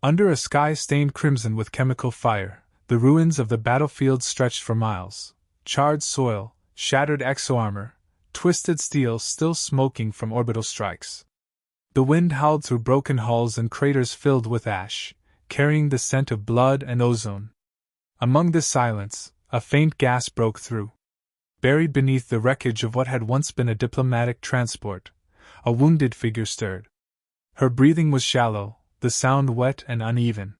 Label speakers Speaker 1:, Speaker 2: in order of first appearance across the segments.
Speaker 1: Under a sky stained crimson with chemical fire, the ruins of the battlefield stretched for miles. Charred soil, shattered exoarmor, twisted steel still smoking from orbital strikes. The wind howled through broken hulls and craters filled with ash, carrying the scent of blood and ozone. Among this silence, a faint gasp broke through. Buried beneath the wreckage of what had once been a diplomatic transport, a wounded figure stirred. Her breathing was shallow, the sound wet and uneven.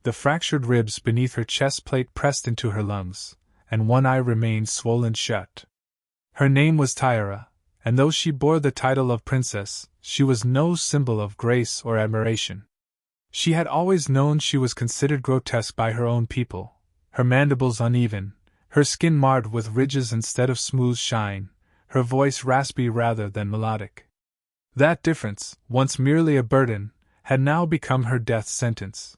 Speaker 1: The fractured ribs beneath her chest plate pressed into her lungs, and one eye remained swollen shut. Her name was Tyra, and though she bore the title of princess, she was no symbol of grace or admiration. She had always known she was considered grotesque by her own people, her mandibles uneven, her skin marred with ridges instead of smooth shine, her voice raspy rather than melodic. That difference, once merely a burden, had now become her death sentence.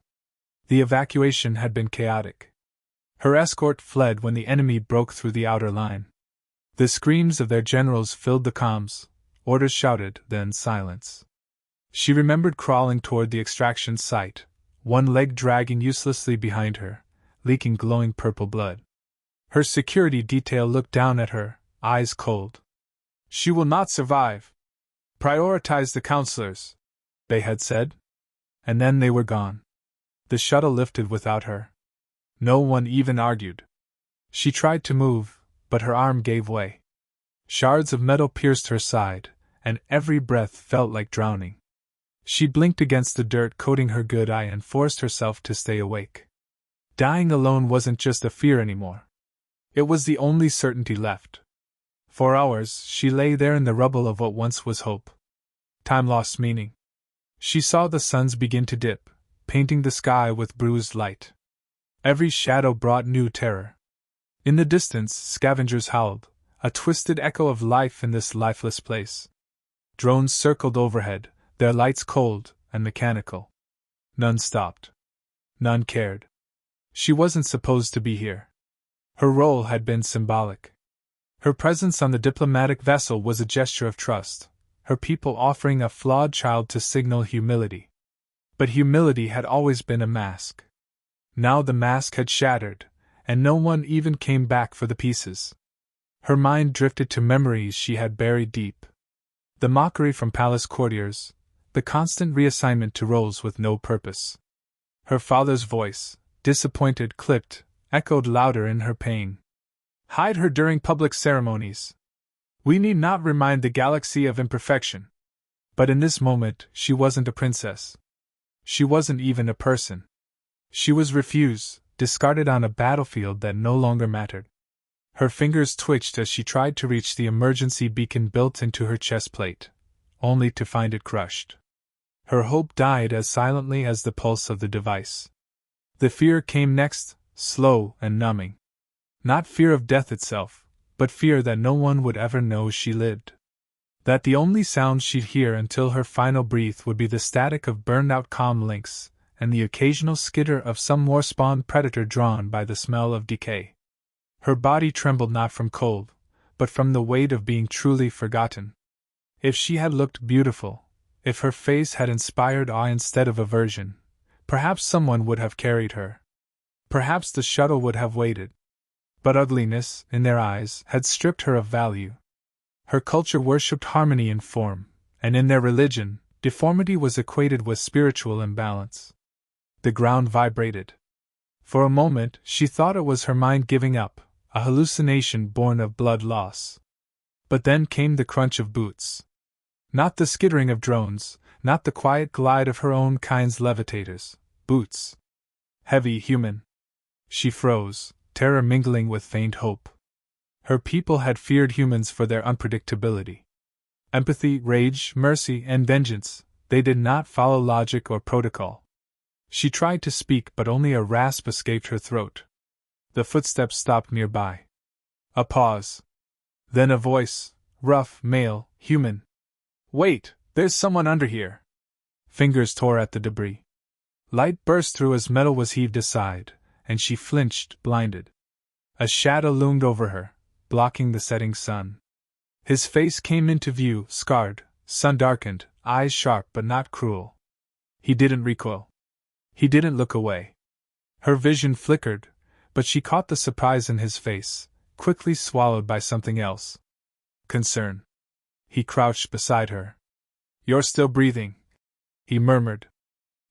Speaker 1: The evacuation had been chaotic. Her escort fled when the enemy broke through the outer line. The screams of their generals filled the comms, orders shouted, then silence. She remembered crawling toward the extraction site, one leg dragging uselessly behind her, leaking glowing purple blood. Her security detail looked down at her, eyes cold. "She will not survive. Prioritize the counselors," they had said. And then they were gone. The shuttle lifted without her. No one even argued. She tried to move, but her arm gave way. Shards of metal pierced her side, and every breath felt like drowning. She blinked against the dirt coating her good eye and forced herself to stay awake. Dying alone wasn't just a fear anymore. It was the only certainty left. For hours, she lay there in the rubble of what once was hope. Time lost meaning. She saw the suns begin to dip, painting the sky with bruised light. Every shadow brought new terror. In the distance, scavengers howled, a twisted echo of life in this lifeless place. Drones circled overhead, their lights cold and mechanical. None stopped. None cared. She wasn't supposed to be here. Her role had been symbolic. Her presence on the diplomatic vessel was a gesture of trust, her people offering a flawed child to signal humility. But humility had always been a mask. Now the mask had shattered, and no one even came back for the pieces. Her mind drifted to memories she had buried deep. The mockery from palace courtiers, the constant reassignment to roles with no purpose. Her father's voice, disappointed, clipped, echoed louder in her pain. Hide her during public ceremonies. We need not remind the galaxy of imperfection. But in this moment, she wasn't a princess. She wasn't even a person. She was refused, discarded on a battlefield that no longer mattered. Her fingers twitched as she tried to reach the emergency beacon built into her chest plate, only to find it crushed. Her hope died as silently as the pulse of the device. The fear came next, slow and numbing. Not fear of death itself, but fear that no one would ever know she lived. That the only sound she'd hear until her final breath would be the static of burned-out comm links, and the occasional skitter of some war-spawned predator drawn by the smell of decay. Her body trembled not from cold, but from the weight of being truly forgotten. If she had looked beautiful, if her face had inspired awe instead of aversion, perhaps someone would have carried her. Perhaps the shuttle would have waited. But ugliness, in their eyes, had stripped her of value. Her culture worshipped harmony in form, and in their religion, deformity was equated with spiritual imbalance. The ground vibrated. For a moment, she thought it was her mind giving up, a hallucination born of blood loss. But then came the crunch of boots. Not the skittering of drones, not the quiet glide of her own kind's levitators. Boots. Heavy, human. She froze, terror mingling with faint hope. Her people had feared humans for their unpredictability. Empathy, rage, mercy, and vengeance, they did not follow logic or protocol. She tried to speak, but only a rasp escaped her throat. The footsteps stopped nearby. A pause. Then a voice, rough, male, human. "Wait, there's someone under here." Fingers tore at the debris. Light burst through as metal was heaved aside, and she flinched, blinded. A shadow loomed over her, blocking the setting sun. His face came into view, scarred, sun-darkened, eyes sharp but not cruel. He didn't recoil. He didn't look away. Her vision flickered, but she caught the surprise in his face, quickly swallowed by something else. Concern. He crouched beside her. "You're still breathing," he murmured.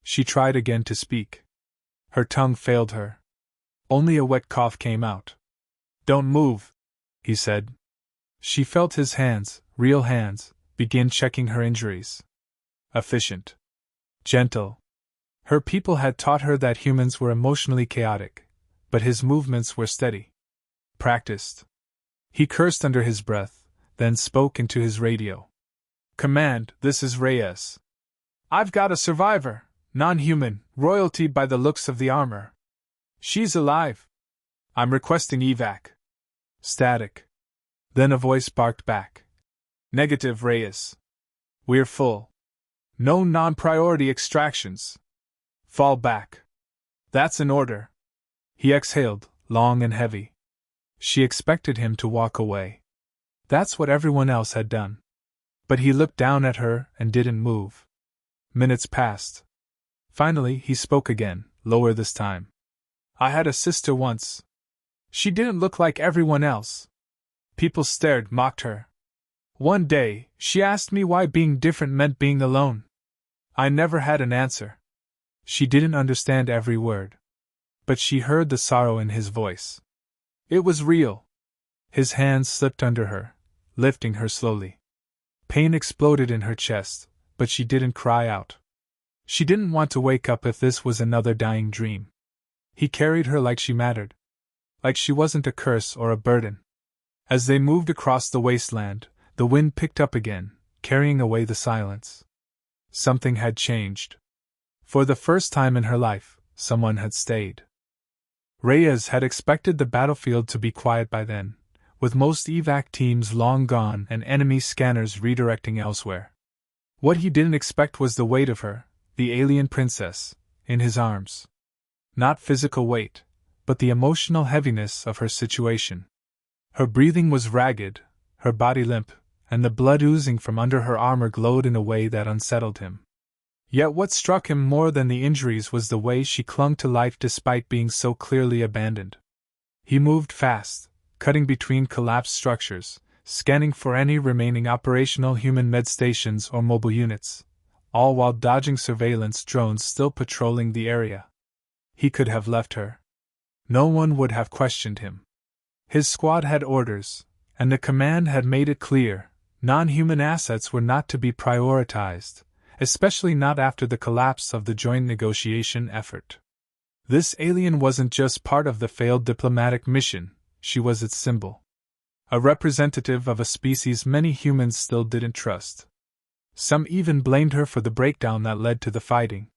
Speaker 1: She tried again to speak. Her tongue failed her. Only a wet cough came out. "Don't move," he said. She felt his hands, real hands, begin checking her injuries. Efficient. Gentle. Her people had taught her that humans were emotionally chaotic, but his movements were steady. Practiced. He cursed under his breath, then spoke into his radio. "Command, this is Reyes. I've got a survivor, non-human, royalty by the looks of the armor. She's alive. I'm requesting evac." Static. Then a voice barked back. "Negative, Reyes. We're full. No non-priority extractions. Fall back." "That's an order." He exhaled, long and heavy. She expected him to walk away. That's what everyone else had done. But he looked down at her and didn't move. Minutes passed. Finally, he spoke again, lower this time. "I had a sister once. She didn't look like everyone else. People stared, mocked her. One day, she asked me why being different meant being alone. I never had an answer." She didn't understand every word. But she heard the sorrow in his voice. It was real. His hands slipped under her, lifting her slowly. Pain exploded in her chest, but she didn't cry out. She didn't want to wake up if this was another dying dream. He carried her like she mattered. Like she wasn't a curse or a burden. As they moved across the wasteland, the wind picked up again, carrying away the silence. Something had changed. For the first time in her life, someone had stayed. Reyes had expected the battlefield to be quiet by then, with most evac teams long gone and enemy scanners redirecting elsewhere. What he didn't expect was the weight of her, the alien princess, in his arms. Not physical weight, but the emotional heaviness of her situation. Her breathing was ragged, her body limp, and the blood oozing from under her armor glowed in a way that unsettled him. Yet what struck him more than the injuries was the way she clung to life despite being so clearly abandoned. He moved fast, cutting between collapsed structures, scanning for any remaining operational human med stations or mobile units, all while dodging surveillance drones still patrolling the area. He could have left her. No one would have questioned him. His squad had orders, and the command had made it clear, non-human assets were not to be prioritized, especially not after the collapse of the joint negotiation effort. This alien wasn't just part of the failed diplomatic mission, she was its symbol. A representative of a species many humans still didn't trust. Some even blamed her for the breakdown that led to the fighting.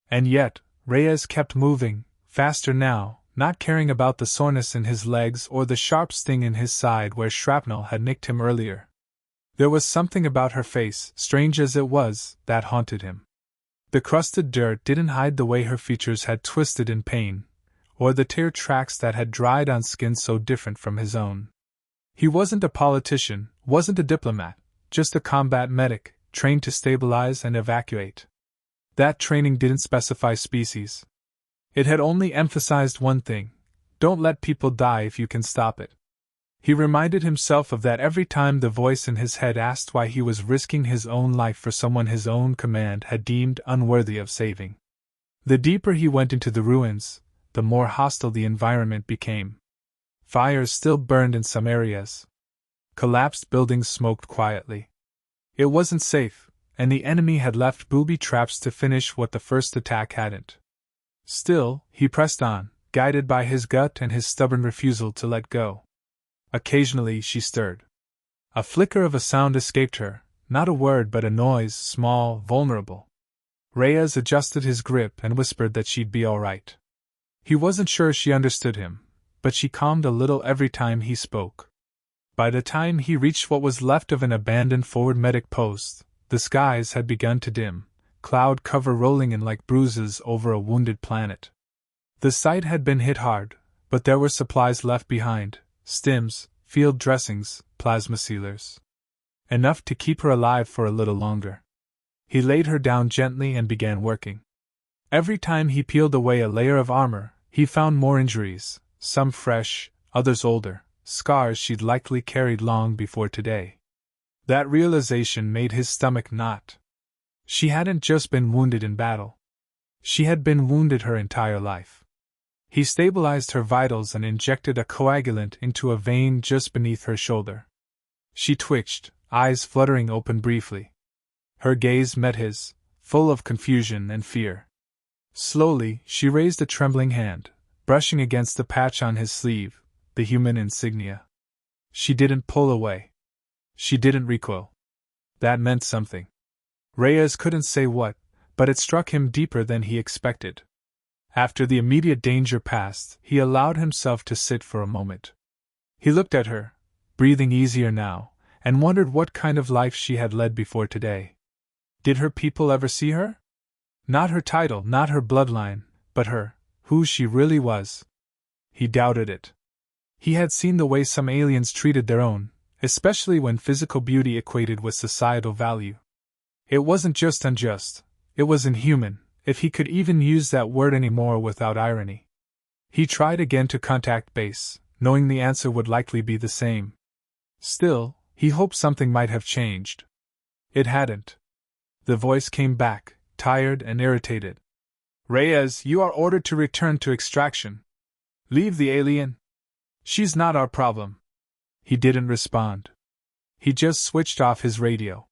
Speaker 1: And yet, Reyes kept moving, faster now, not caring about the soreness in his legs or the sharp sting in his side where shrapnel had nicked him earlier. There was something about her face, strange as it was, that haunted him. The crusted dirt didn't hide the way her features had twisted in pain, or the tear tracks that had dried on skin so different from his own. He wasn't a politician, wasn't a diplomat, just a combat medic, trained to stabilize and evacuate. That training didn't specify species. It had only emphasized one thing: don't let people die if you can stop it. He reminded himself of that every time the voice in his head asked why he was risking his own life for someone his own command had deemed unworthy of saving. The deeper he went into the ruins, the more hostile the environment became. Fires still burned in some areas. Collapsed buildings smoked quietly. It wasn't safe, and the enemy had left booby traps to finish what the first attack hadn't. Still, he pressed on, guided by his gut and his stubborn refusal to let go. Occasionally she stirred. A flicker of a sound escaped her, not a word but a noise, small, vulnerable. Reyes adjusted his grip and whispered that she'd be all right. He wasn't sure she understood him, but she calmed a little every time he spoke. By the time he reached what was left of an abandoned forward medic post, the skies had begun to dim, cloud cover rolling in like bruises over a wounded planet. The site had been hit hard, but there were supplies left behind. Stims, field dressings, plasma sealers. Enough to keep her alive for a little longer. He laid her down gently and began working. Every time he peeled away a layer of armor, he found more injuries, some fresh, others older, scars she'd likely carried long before today. That realization made his stomach knot. She hadn't just been wounded in battle. She had been wounded her entire life. He stabilized her vitals and injected a coagulant into a vein just beneath her shoulder. She twitched, eyes fluttering open briefly. Her gaze met his, full of confusion and fear. Slowly, she raised a trembling hand, brushing against the patch on his sleeve, the human insignia. She didn't pull away. She didn't recoil. That meant something. Reyes couldn't say what, but it struck him deeper than he expected. After the immediate danger passed, he allowed himself to sit for a moment. He looked at her, breathing easier now, and wondered what kind of life she had led before today. Did her people ever see her? Not her title, not her bloodline, but her, who she really was. He doubted it. He had seen the way some aliens treated their own, especially when physical beauty equated with societal value. It wasn't just unjust, it was inhuman, if he could even use that word anymore without irony. He tried again to contact base, knowing the answer would likely be the same. Still, he hoped something might have changed. It hadn't. The voice came back, tired and irritated. Reyes, you are ordered to return to extraction. Leave the alien. She's not our problem. He didn't respond. He just switched off his radio.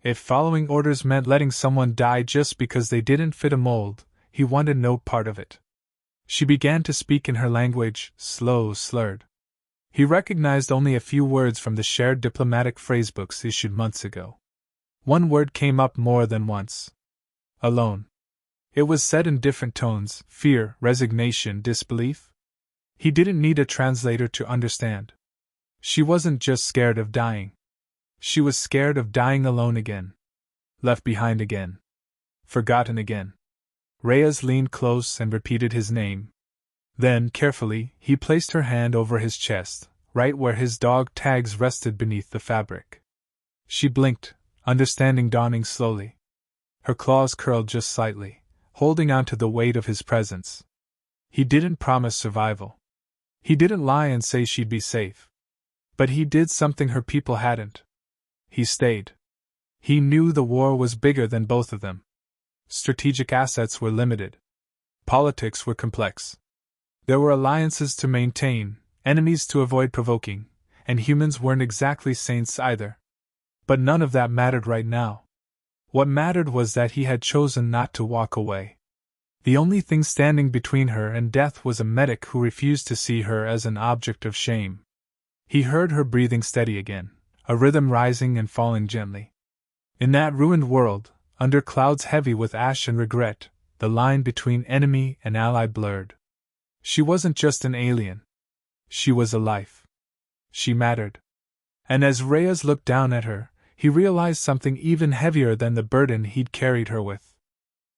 Speaker 1: If following orders meant letting someone die just because they didn't fit a mold, he wanted no part of it. She began to speak in her language, slow, slurred. He recognized only a few words from the shared diplomatic phrasebooks issued months ago. One word came up more than once. Alone. It was said in different tones: fear, resignation, disbelief. He didn't need a translator to understand. She wasn't just scared of dying. She was scared of dying alone again. Left behind again. Forgotten again. Reyes leaned close and repeated his name. Then, carefully, he placed her hand over his chest, right where his dog tags rested beneath the fabric. She blinked, understanding dawning slowly. Her claws curled just slightly, holding on to the weight of his presence. He didn't promise survival. He didn't lie and say she'd be safe. But he did something her people hadn't. He stayed. He knew the war was bigger than both of them. Strategic assets were limited. Politics were complex. There were alliances to maintain, enemies to avoid provoking, and humans weren't exactly saints either. But none of that mattered right now. What mattered was that he had chosen not to walk away. The only thing standing between her and death was a medic who refused to see her as an object of shame. He heard her breathing steady again, a rhythm rising and falling gently. In that ruined world, under clouds heavy with ash and regret, the line between enemy and ally blurred. She wasn't just an alien. She was a life. She mattered. And as Reyes looked down at her, he realized something even heavier than the burden he'd carried her with.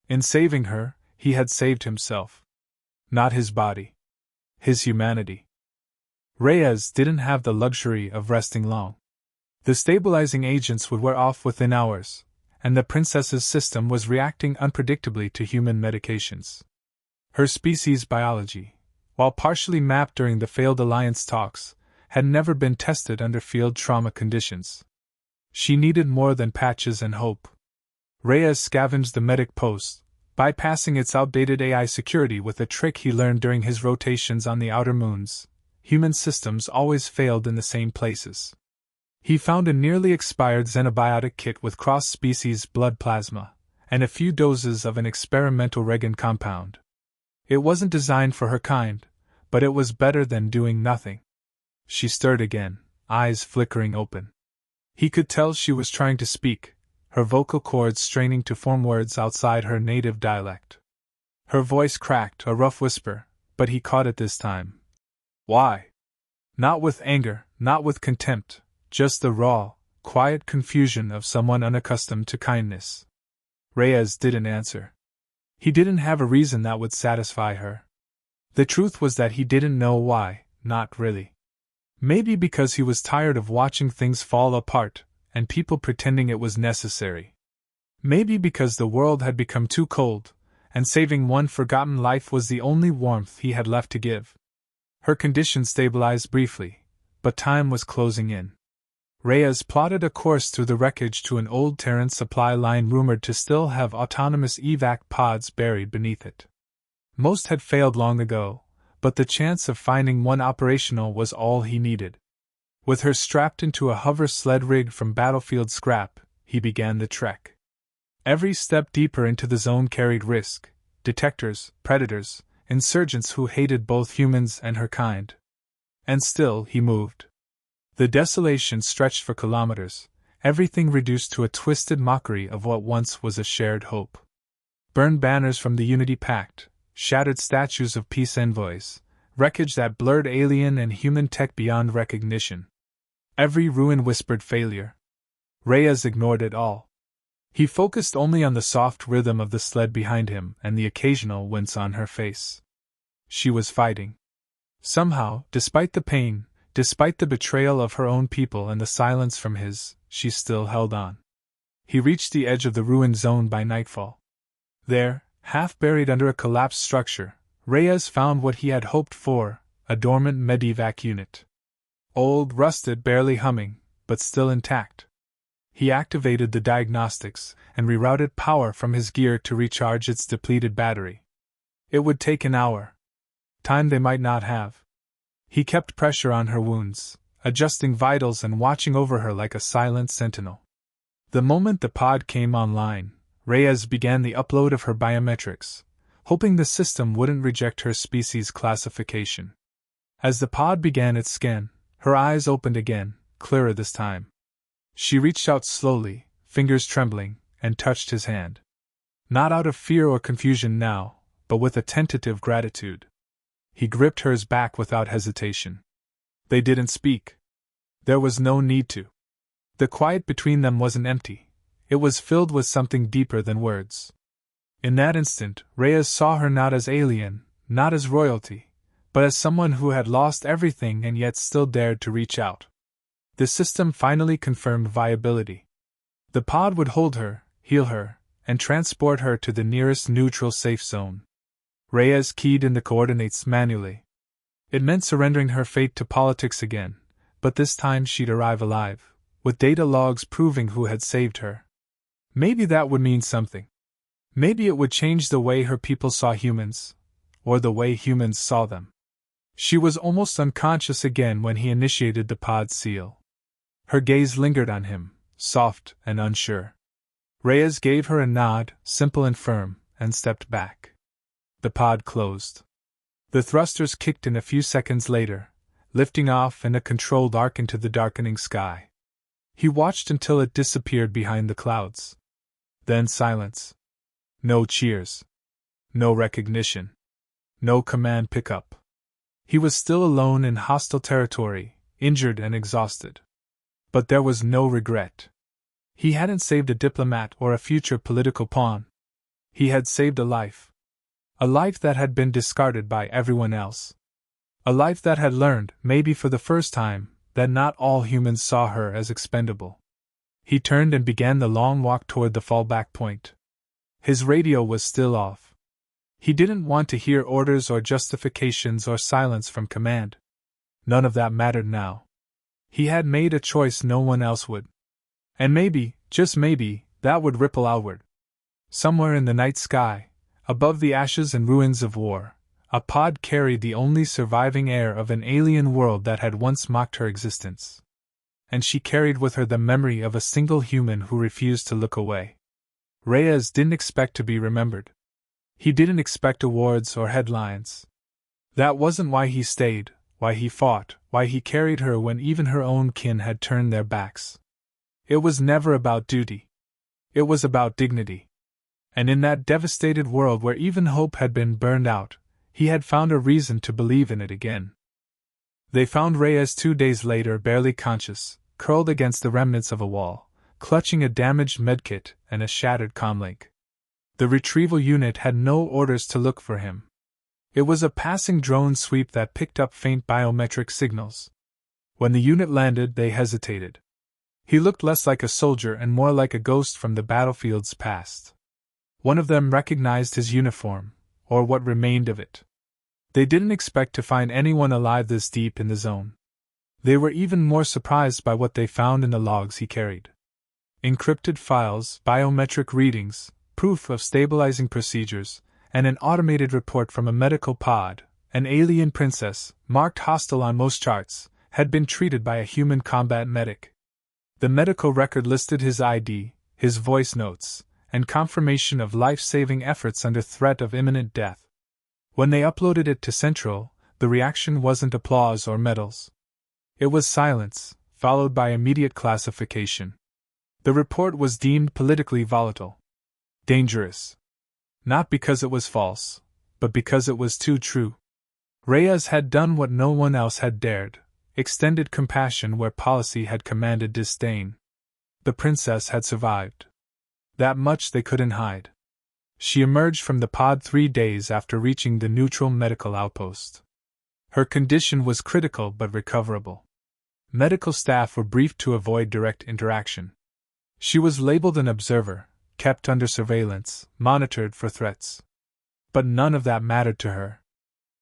Speaker 1: In saving her, he had saved himself. Not his body. His humanity. Reyes didn't have the luxury of resting long. The stabilizing agents would wear off within hours, and the princess's system was reacting unpredictably to human medications. Her species' biology, while partially mapped during the failed alliance talks, had never been tested under field trauma conditions. She needed more than patches and hope. Reyes scavenged the medic post, bypassing its outdated AI security with a trick he learned during his rotations on the outer moons. Human systems always failed in the same places. He found a nearly expired xenobiotic kit with cross-species blood plasma, and a few doses of an experimental Regan compound. It wasn't designed for her kind, but it was better than doing nothing. She stirred again, eyes flickering open. He could tell she was trying to speak, her vocal cords straining to form words outside her native dialect. Her voice cracked, a rough whisper, but he caught it this time. Why? Not with anger, not with contempt, just the raw, quiet confusion of someone unaccustomed to kindness. Reyes didn't answer. He didn't have a reason that would satisfy her. The truth was that he didn't know why, not really. Maybe because he was tired of watching things fall apart, and people pretending it was necessary. Maybe because the world had become too cold, and saving one forgotten life was the only warmth he had left to give. Her condition stabilized briefly, but time was closing in. Reyes plotted a course through the wreckage to an old Terran supply line rumored to still have autonomous evac pods buried beneath it. Most had failed long ago, but the chance of finding one operational was all he needed. With her strapped into a hover sled rigged from battlefield scrap, he began the trek. Every step deeper into the zone carried risk: detectors, predators, insurgents who hated both humans and her kind. And still he moved. The desolation stretched for kilometers, everything reduced to a twisted mockery of what once was a shared hope. Burned banners from the Unity Pact, shattered statues of peace envoys, wreckage that blurred alien and human tech beyond recognition. Every ruin whispered failure. Reyes ignored it all. He focused only on the soft rhythm of the sled behind him and the occasional wince on her face. She was fighting. Somehow, despite the pain, despite the betrayal of her own people and the silence from his, she still held on. He reached the edge of the ruined zone by nightfall. There, half buried under a collapsed structure, Reyes found what he had hoped for: a dormant medevac unit. Old, rusted, barely humming, but still intact. He activated the diagnostics and rerouted power from his gear to recharge its depleted battery. It would take an hour. Time they might not have. He kept pressure on her wounds, adjusting vitals and watching over her like a silent sentinel. The moment the pod came online, Reyes began the upload of her biometrics, hoping the system wouldn't reject her species classification. As the pod began its scan, her eyes opened again, clearer this time. She reached out slowly, fingers trembling, and touched his hand. Not out of fear or confusion now, but with a tentative gratitude. He gripped hers back without hesitation. They didn't speak. There was no need to. The quiet between them wasn't empty. It was filled with something deeper than words. In that instant, Reyes saw her not as alien, not as royalty, but as someone who had lost everything and yet still dared to reach out. The system finally confirmed viability. The pod would hold her, heal her, and transport her to the nearest neutral safe zone. Reyes keyed in the coordinates manually. It meant surrendering her fate to politics again, but this time she'd arrive alive, with data logs proving who had saved her. Maybe that would mean something. Maybe it would change the way her people saw humans, or the way humans saw them. She was almost unconscious again when he initiated the pod seal. Her gaze lingered on him, soft and unsure. Reyes gave her a nod, simple and firm, and stepped back. The pod closed. The thrusters kicked in a few seconds later, lifting off in a controlled arc into the darkening sky. He watched until it disappeared behind the clouds. Then silence. No cheers. No recognition. No command pickup. He was still alone in hostile territory, injured and exhausted. But there was no regret. He hadn't saved a diplomat or a future political pawn. He had saved a life. A life that had been discarded by everyone else. A life that had learned, maybe for the first time, that not all humans saw her as expendable. He turned and began the long walk toward the fallback point. His radio was still off. He didn't want to hear orders or justifications or silence from command. None of that mattered now. He had made a choice no one else would. And maybe, just maybe, that would ripple outward. Somewhere in the night sky, above the ashes and ruins of war, a pod carried the only surviving heir of an alien world that had once mocked her existence. And she carried with her the memory of a single human who refused to look away. Reyes didn't expect to be remembered. He didn't expect awards or headlines. That wasn't why he stayed, why he fought, why he carried her when even her own kin had turned their backs. It was never about duty. It was about dignity. And in that devastated world where even hope had been burned out, he had found a reason to believe in it again. They found Reyes 2 days later barely conscious, curled against the remnants of a wall, clutching a damaged medkit and a shattered comlink. The retrieval unit had no orders to look for him. It was a passing drone sweep that picked up faint biometric signals. When the unit landed, they hesitated. He looked less like a soldier and more like a ghost from the battlefield's past. One of them recognized his uniform, or what remained of it. They didn't expect to find anyone alive this deep in the zone. They were even more surprised by what they found in the logs he carried. Encrypted files, biometric readings, proof of stabilizing procedures, and an automated report from a medical pod. An alien princess, marked hostile on most charts, had been treated by a human combat medic. The medical record listed his ID, his voice notes, and confirmation of life-saving efforts under threat of imminent death. When they uploaded it to Central, the reaction wasn't applause or medals. It was silence, followed by immediate classification. The report was deemed politically volatile. Dangerous. Not because it was false, but because it was too true. Reyes had done what no one else had dared, extended compassion where policy had commanded disdain. The princess had survived. That much they couldn't hide. She emerged from the pod 3 days after reaching the neutral medical outpost. Her condition was critical but recoverable. Medical staff were briefed to avoid direct interaction. She was labeled an observer, kept under surveillance, monitored for threats. But none of that mattered to her.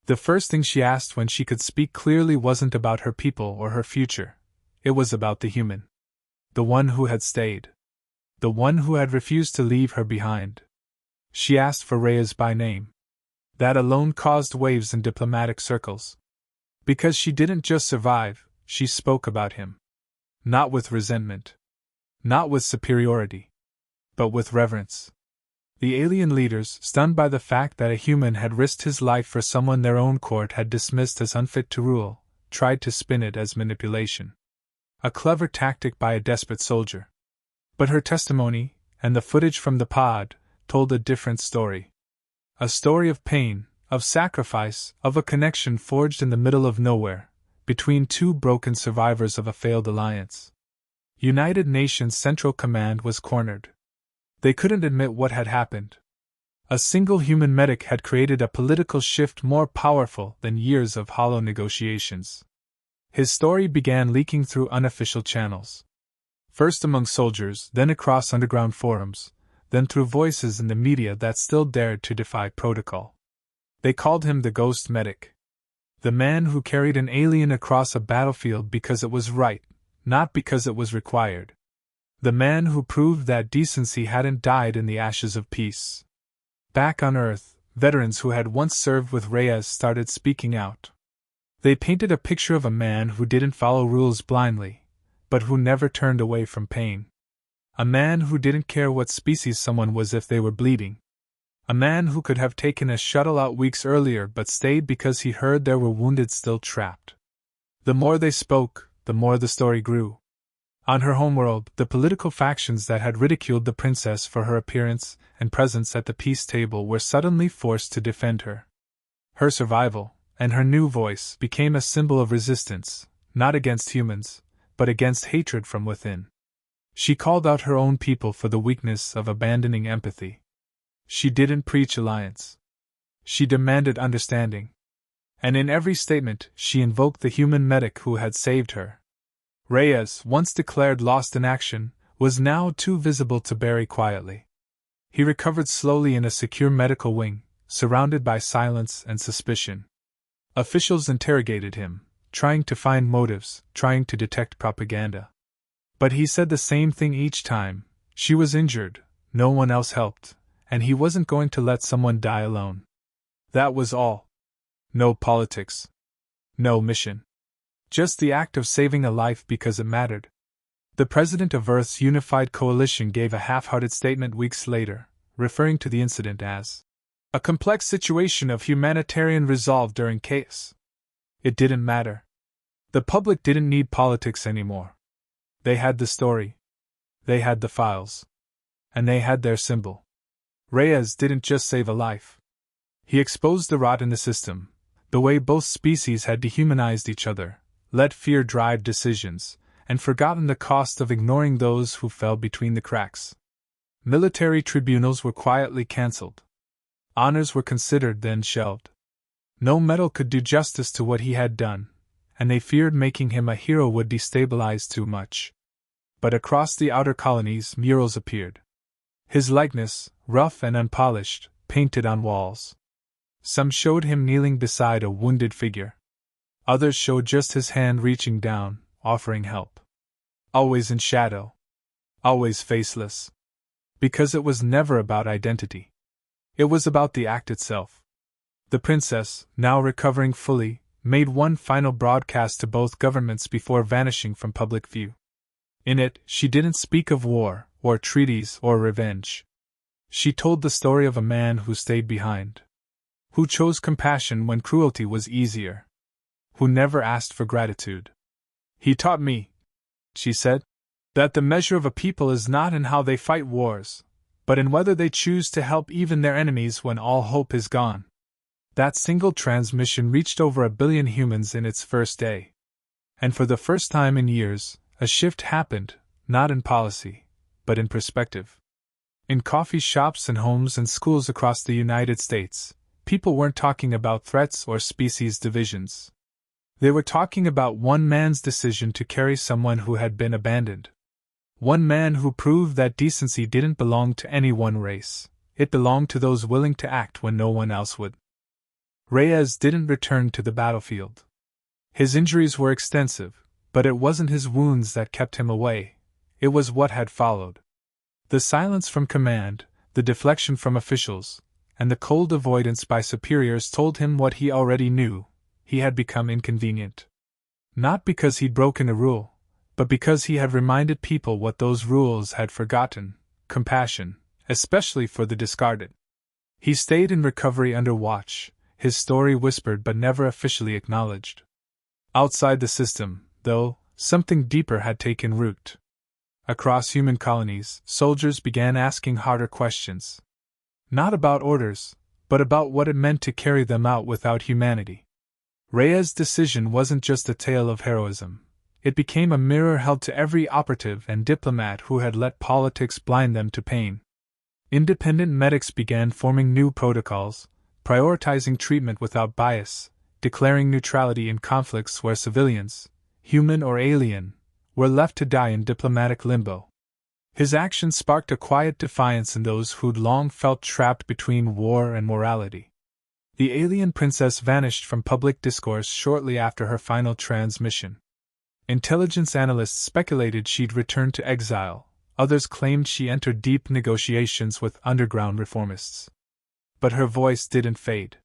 Speaker 1: The first thing she asked when she could speak clearly wasn't about her people or her future. It was about the human. The one who had stayed. The one who had refused to leave her behind. She asked for Reyes by name. That alone caused waves in diplomatic circles. Because she didn't just survive, she spoke about him. Not with resentment. Not with superiority. But with reverence. The alien leaders, stunned by the fact that a human had risked his life for someone their own court had dismissed as unfit to rule, tried to spin it as manipulation. A clever tactic by a desperate soldier. But her testimony, and the footage from the pod, told a different story. A story of pain, of sacrifice, of a connection forged in the middle of nowhere, between two broken survivors of a failed alliance. United Nations Central Command was cornered. They couldn't admit what had happened. A single human medic had created a political shift more powerful than years of hollow negotiations. His story began leaking through unofficial channels. First among soldiers, then across underground forums, then through voices in the media that still dared to defy protocol. They called him the Ghost Medic. The man who carried an alien across a battlefield because it was right, not because it was required. The man who proved that decency hadn't died in the ashes of peace. Back on Earth, veterans who had once served with Reyes started speaking out. They painted a picture of a man who didn't follow rules blindly, but who never turned away from pain. A man who didn't care what species someone was if they were bleeding. A man who could have taken a shuttle out weeks earlier but stayed because he heard there were wounded still trapped. The more they spoke, the more the story grew. On her homeworld, the political factions that had ridiculed the princess for her appearance and presence at the peace table were suddenly forced to defend her. Her survival, and her new voice, became a symbol of resistance, not against humans, but against hatred from within. She called out her own people for the weakness of abandoning empathy. She didn't preach alliance. She demanded understanding. And in every statement, she invoked the human medic who had saved her. Reyes, once declared lost in action, was now too visible to bury quietly. He recovered slowly in a secure medical wing, surrounded by silence and suspicion. Officials interrogated him, trying to find motives, trying to detect propaganda. But he said the same thing each time: she was injured, no one else helped, and he wasn't going to let someone die alone. That was all. No politics. No mission. Just the act of saving a life because it mattered. The president of Earth's unified coalition gave a half-hearted statement weeks later, referring to the incident as a complex situation of humanitarian resolve during chaos. It didn't matter. The public didn't need politics anymore. They had the story. They had the files. And they had their symbol. Reyes didn't just save a life. He exposed the rot in the system, the way both species had dehumanized each other, let fear drive decisions, and forgotten the cost of ignoring those who fell between the cracks. Military tribunals were quietly cancelled. Honors were considered, then shelved. No medal could do justice to what he had done, and they feared making him a hero would destabilize too much. But across the outer colonies, murals appeared. His likeness, rough and unpolished, painted on walls. Some showed him kneeling beside a wounded figure. Others showed just his hand reaching down, offering help. Always in shadow. Always faceless. Because it was never about identity. It was about the act itself. The princess, now recovering fully, made one final broadcast to both governments before vanishing from public view. In it, she didn't speak of war, or treaties, or revenge. She told the story of a man who stayed behind. Who chose compassion when cruelty was easier. Who never asked for gratitude. He taught me, she said, that the measure of a people is not in how they fight wars, but in whether they choose to help even their enemies when all hope is gone. That single transmission reached over 1 billion humans in its first day. And for the first time in years, a shift happened, not in policy, but in perspective. In coffee shops and homes and schools across the United States, people weren't talking about threats or species divisions. They were talking about one man's decision to carry someone who had been abandoned. One man who proved that decency didn't belong to any one race, it belonged to those willing to act when no one else would. Reyes didn't return to the battlefield. His injuries were extensive, but it wasn't his wounds that kept him away, it was what had followed. The silence from command, the deflection from officials, and the cold avoidance by superiors told him what he already knew: he had become inconvenient. Not because he'd broken a rule, but because he had reminded people what those rules had forgotten: compassion, especially for the discarded. He stayed in recovery under watch, his story whispered but never officially acknowledged. Outside the system, though, something deeper had taken root. Across human colonies, soldiers began asking harder questions. Not about orders, but about what it meant to carry them out without humanity. Reyes' decision wasn't just a tale of heroism. It became a mirror held to every operative and diplomat who had let politics blind them to pain. Independent medics began forming new protocols, prioritizing treatment without bias, declaring neutrality in conflicts where civilians, human or alien, were left to die in diplomatic limbo. His actions sparked a quiet defiance in those who'd long felt trapped between war and morality. The alien princess vanished from public discourse shortly after her final transmission. Intelligence analysts speculated she'd returned to exile, others claimed she entered deep negotiations with underground reformists. But her voice didn't fade.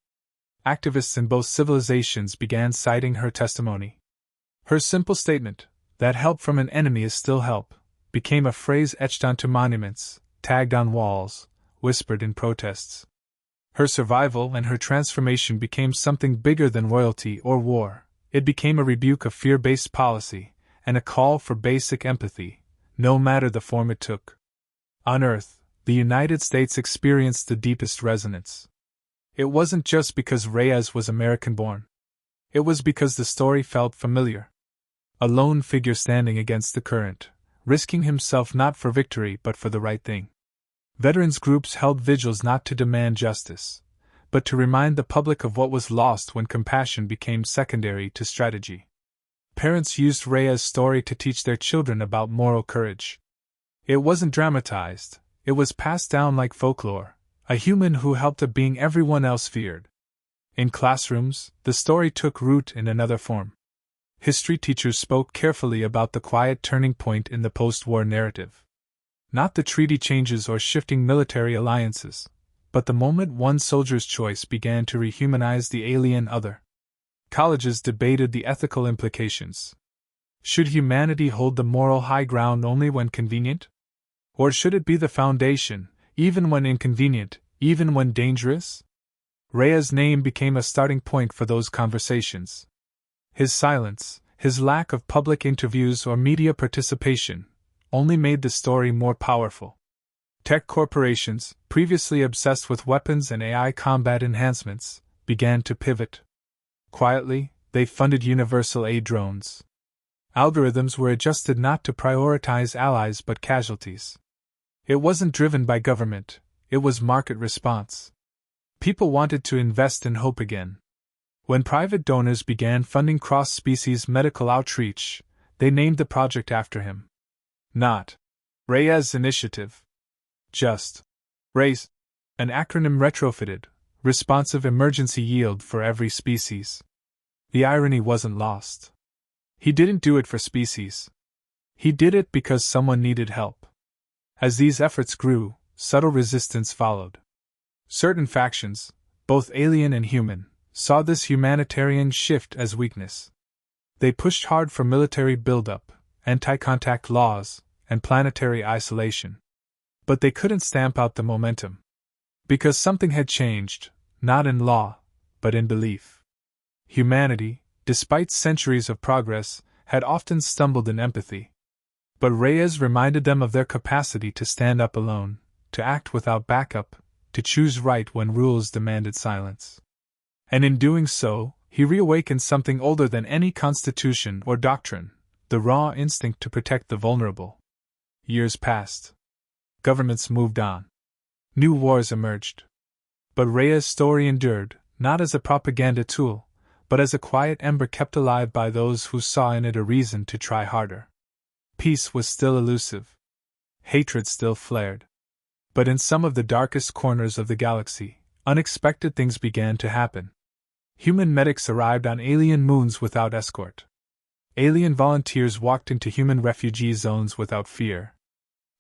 Speaker 1: Activists in both civilizations began citing her testimony. Her simple statement, that help from an enemy is still help, became a phrase etched onto monuments, tagged on walls, whispered in protests. Her survival and her transformation became something bigger than royalty or war. It became a rebuke of fear-based policy, and a call for basic empathy, no matter the form it took. On Earth, the United States experienced the deepest resonance. It wasn't just because Reyes was American-born. It was because the story felt familiar. A lone figure standing against the current, risking himself not for victory but for the right thing. Veterans groups held vigils not to demand justice, but to remind the public of what was lost when compassion became secondary to strategy. Parents used Reyes' story to teach their children about moral courage. It wasn't dramatized, it was passed down like folklore, a human who helped a being everyone else feared. In classrooms, the story took root in another form. History teachers spoke carefully about the quiet turning point in the post-war narrative. Not the treaty changes or shifting military alliances, but the moment one soldier's choice began to rehumanize the alien other. Colleges debated the ethical implications. Should humanity hold the moral high ground only when convenient? Or should it be the foundation, even when inconvenient, even when dangerous? Reyes' name became a starting point for those conversations. His silence, his lack of public interviews or media participation, only made the story more powerful. Tech corporations, previously obsessed with weapons and AI combat enhancements, began to pivot. Quietly, they funded universal aid drones. Algorithms were adjusted not to prioritize allies but casualties. It wasn't driven by government, it was market response. People wanted to invest in hope again. When private donors began funding cross-species medical outreach, they named the project after him. Not Reyes' initiative. just RAISE, an acronym retrofitted, responsive emergency yield for every species. The irony wasn't lost. He didn't do it for species. He did it because someone needed help. As these efforts grew, subtle resistance followed. Certain factions, both alien and human, saw this humanitarian shift as weakness. They pushed hard for military buildup, anti-contact laws, and planetary isolation. But they couldn't stamp out the momentum. Because something had changed, not in law, but in belief. Humanity, despite centuries of progress, had often stumbled in empathy. But Reyes reminded them of their capacity to stand up alone, to act without backup, to choose right when rules demanded silence. And in doing so, he reawakened something older than any constitution or doctrine, the raw instinct to protect the vulnerable. Years passed. Governments moved on. New wars emerged. But Reyes' story endured, not as a propaganda tool, but as a quiet ember kept alive by those who saw in it a reason to try harder. Peace was still elusive. Hatred still flared. But in some of the darkest corners of the galaxy, unexpected things began to happen. Human medics arrived on alien moons without escort. Alien volunteers walked into human refugee zones without fear.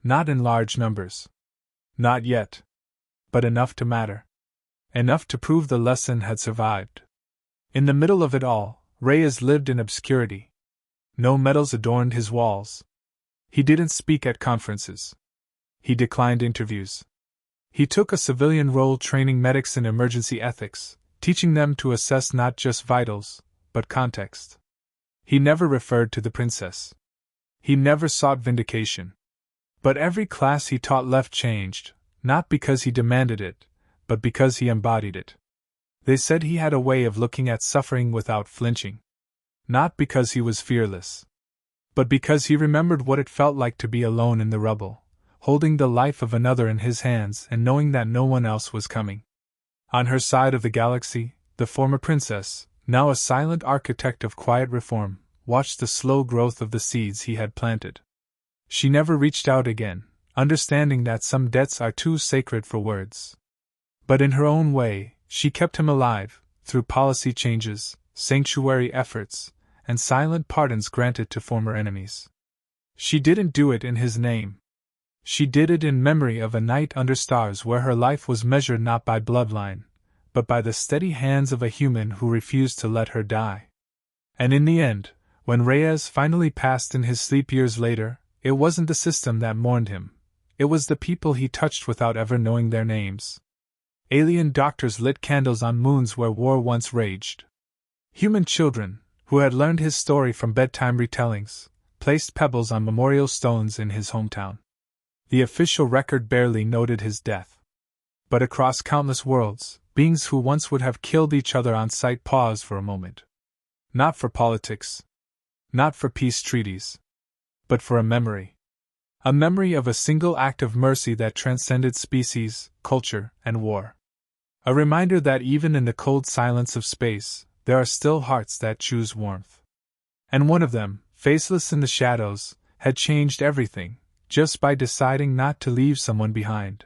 Speaker 1: Not in large numbers. Not yet. But enough to matter. Enough to prove the lesson had survived. In the middle of it all, Reyes lived in obscurity. No medals adorned his walls. He didn't speak at conferences. He declined interviews. He took a civilian role training medics in emergency ethics, teaching them to assess not just vitals, but context. He never referred to the princess. He never sought vindication. But every class he taught left changed, not because he demanded it, but because he embodied it. They said he had a way of looking at suffering without flinching. Not because he was fearless, but because he remembered what it felt like to be alone in the rubble, holding the life of another in his hands and knowing that no one else was coming. On her side of the galaxy, the former princess, now a silent architect of quiet reform, watched the slow growth of the seeds he had planted. She never reached out again, understanding that some debts are too sacred for words. But in her own way, she kept him alive, through policy changes, sanctuary efforts, and silent pardons granted to former enemies. She didn't do it in his name. She did it in memory of a night under stars where her life was measured not by bloodline, but by the steady hands of a human who refused to let her die. And in the end, when Reyes finally passed in his sleep years later, it wasn't the system that mourned him. It was the people he touched without ever knowing their names. Alien doctors lit candles on moons where war once raged. Human children, who had learned his story from bedtime retellings, placed pebbles on memorial stones in his hometown. The official record barely noted his death. But across countless worlds, beings who once would have killed each other on sight paused for a moment. Not for politics. Not for peace treaties. But for a memory. A memory of a single act of mercy that transcended species, culture, and war. A reminder that even in the cold silence of space, there are still hearts that choose warmth. And one of them, faceless in the shadows, had changed everything, just by deciding not to leave someone behind.